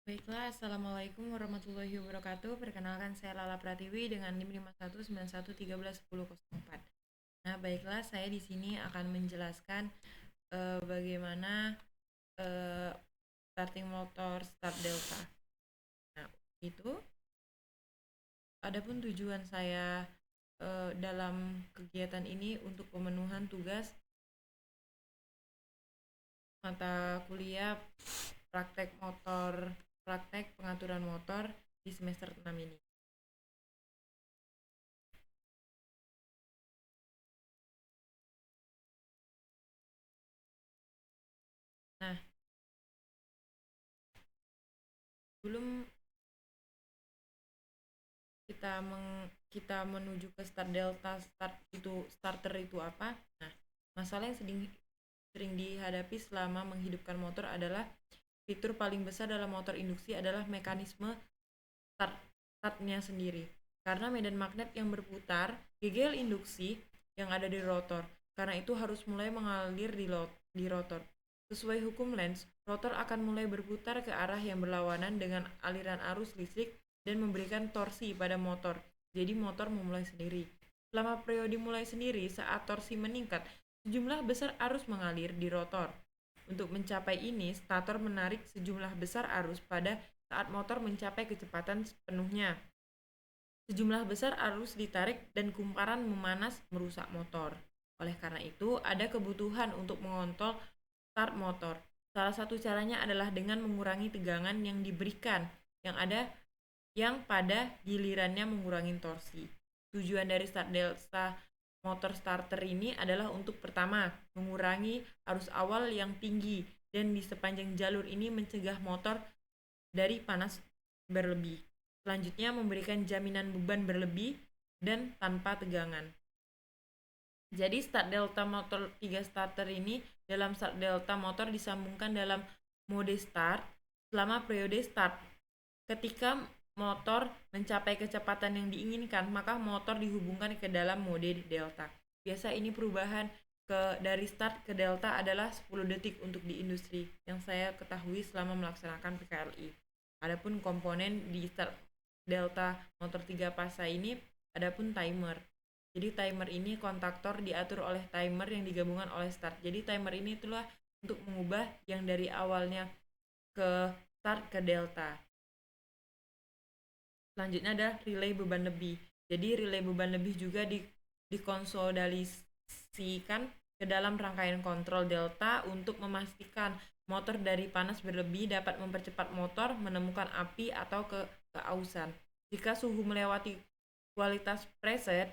Baiklah, Assalamualaikum warahmatullahi wabarakatuh. Perkenalkan saya Lala Pratiwi dengan NIM 5191131004. Nah, baiklah, saya di sini akan menjelaskan bagaimana eh, starting motor start delta. Nah, itu adapun tujuan saya dalam kegiatan ini untuk pemenuhan tugas mata kuliah praktek motor, praktek pengaturan motor di semester 6 ini. Nah, belum kita menuju ke start delta starter itu apa? Nah, masalah yang sering dihadapi selama menghidupkan motor adalah fitur paling besar dalam motor induksi adalah mekanisme start startnya sendiri. Karena medan magnet yang berputar, gegel induksi yang ada di rotor. Karena itu harus mulai mengalir di rotor. Sesuai hukum Lenz, rotor akan mulai berputar ke arah yang berlawanan dengan aliran arus listrik dan memberikan torsi pada motor. Jadi motor memulai sendiri. Selama periode mulai sendiri, saat torsi meningkat, sejumlah besar arus mengalir di rotor. Untuk mencapai ini, stator menarik sejumlah besar arus pada saat motor mencapai kecepatan sepenuhnya. Sejumlah besar arus ditarik dan kumparan memanas merusak motor. Oleh karena itu, ada kebutuhan untuk mengontrol start motor. Salah satu caranya adalah dengan mengurangi tegangan yang diberikan, yang ada yang pada gilirannya mengurangi torsi. Tujuan dari start delta motor starter ini adalah untuk pertama, mengurangi arus awal yang tinggi dan di sepanjang jalur ini mencegah motor dari panas berlebih. Selanjutnya, memberikan jaminan beban berlebih dan tanpa tegangan. Jadi start delta motor 3 starter ini dalam start delta motor disambungkan dalam mode start selama periode start. Ketika motor mencapai kecepatan yang diinginkan, maka motor dihubungkan ke dalam mode delta. Biasa ini perubahan dari start ke delta adalah 10 detik untuk di industri yang saya ketahui selama melaksanakan PKLI. Adapun komponen di start delta motor 3 fasa ini adapun timer. Jadi timer ini kontaktor diatur oleh timer yang digabungkan oleh start. Jadi timer ini itulah untuk mengubah yang dari awalnya ke start ke delta. Selanjutnya ada relay beban lebih. Jadi relay beban lebih juga dikonsolidasikan ke dalam rangkaian kontrol delta untuk memastikan motor dari panas berlebih dapat mempercepat motor menemukan api atau keausan. Jika suhu melewati kualitas preset,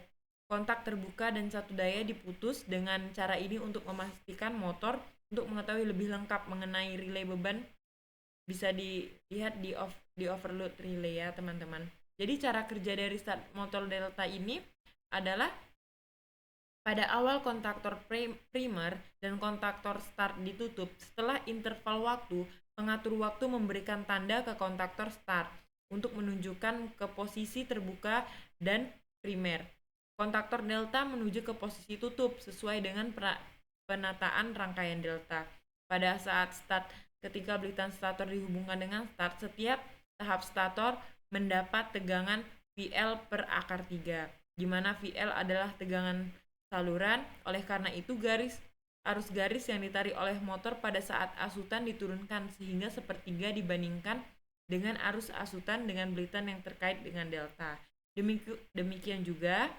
kontak terbuka dan satu daya diputus. Dengan cara ini untuk memastikan motor untuk mengetahui lebih lengkap mengenai relay beban bisa dilihat di overload relay ya teman-teman. Jadi cara kerja dari start motor delta ini adalah pada awal kontaktor primer dan kontaktor start ditutup. Setelah interval waktu, pengatur waktu memberikan tanda ke kontaktor start untuk menunjukkan ke posisi terbuka dan primer. Kontaktor delta menuju ke posisi tutup sesuai dengan penataan rangkaian delta. Pada saat start, ketika belitan stator dihubungkan dengan start, setiap tahap stator mendapat tegangan VL per akar 3, di mana VL adalah tegangan saluran. Oleh karena itu arus garis yang ditarik oleh motor pada saat asutan diturunkan sehingga sepertiga dibandingkan dengan arus asutan dengan belitan yang terkait dengan delta. Demikian juga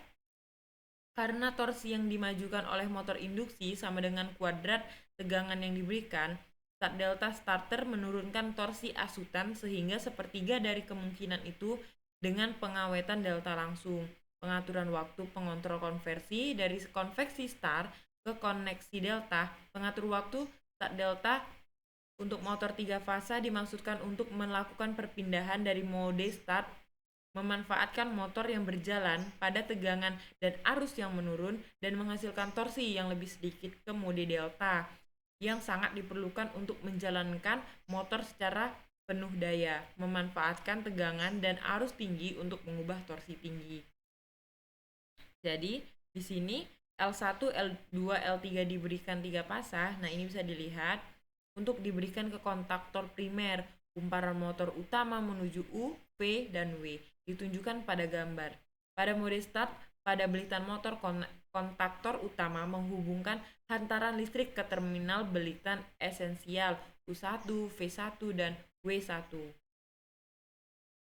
karena torsi yang dimajukan oleh motor induksi sama dengan kuadrat tegangan yang diberikan, start delta starter menurunkan torsi asutan sehingga sepertiga dari kemungkinan itu dengan pengawetan delta langsung. Pengaturan waktu pengontrol konversi dari konveksi start ke koneksi delta. Pengatur waktu start delta untuk motor 3 fasa dimaksudkan untuk melakukan perpindahan dari mode start memanfaatkan motor yang berjalan pada tegangan dan arus yang menurun dan menghasilkan torsi yang lebih sedikit ke mode delta yang sangat diperlukan untuk menjalankan motor secara penuh daya, memanfaatkan tegangan dan arus tinggi untuk mengubah torsi tinggi. Jadi di sini L1, L2, L3 diberikan 3 pasah. Nah, ini bisa dilihat untuk diberikan ke kontaktor primer Kumparan motor utama menuju U, V, dan W ditunjukkan pada gambar. Pada mode start, pada belitan motor kontaktor utama menghubungkan hantaran listrik ke terminal belitan esensial U1, V1, dan W1.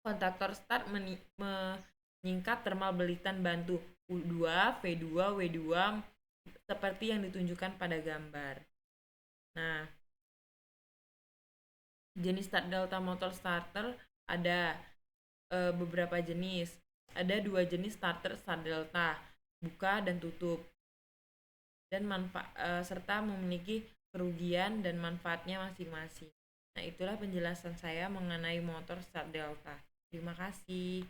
Kontaktor start menyingkat termal belitan bantu U2, V2, W2 seperti yang ditunjukkan pada gambar. Nah, jenis start delta motor starter ada beberapa jenis. Ada 2 jenis starter start delta, buka dan tutup. Dan serta memiliki kerugian dan manfaatnya masing-masing. Nah, itulah penjelasan saya mengenai motor start delta. Terima kasih.